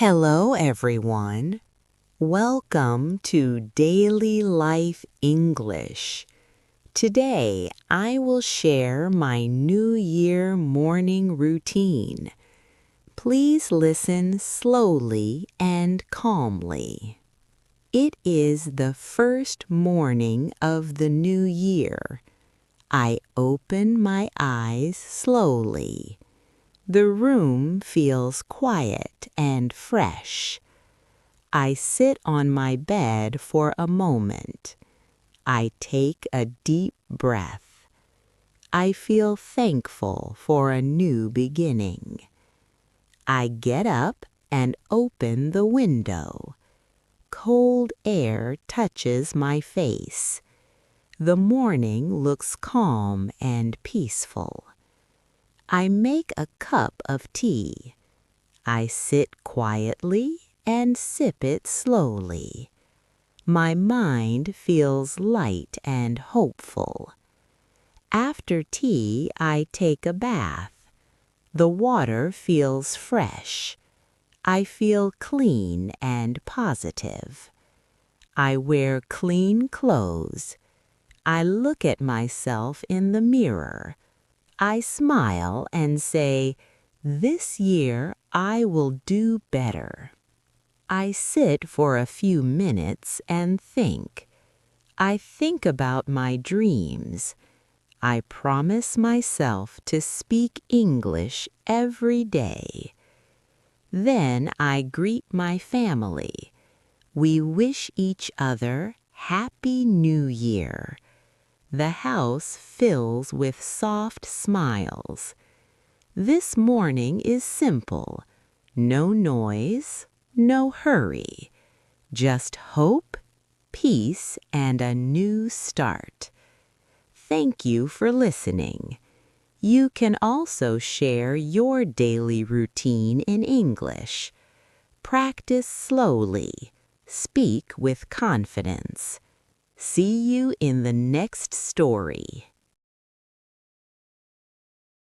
Hello, everyone. Welcome to Daily Life English. Today, I will share my New Year morning routine. Please listen slowly and calmly. It is the first morning of the new year. I open my eyes slowly. The room feels quiet and fresh. I sit on my bed for a moment. I take a deep breath. I feel thankful for a new beginning. I get up and open the window. Cold air touches my face. The morning looks calm and peaceful. I make a cup of tea. I sit quietly and sip it slowly. My mind feels light and hopeful. After tea, I take a bath. The water feels fresh. I feel clean and positive. I wear clean clothes. I look at myself in the mirror. I smile and say, "This year I will do better." I sit for a few minutes and think. I think about my dreams. I promise myself to speak English every day. Then I greet my family. We wish each other Happy New Year. The house fills with soft smiles. This morning is simple. No noise, no hurry. Just hope, peace, and a new start. Thank you for listening. You can also share your daily routine in English. Practice slowly. Speak with confidence. See you in the next story.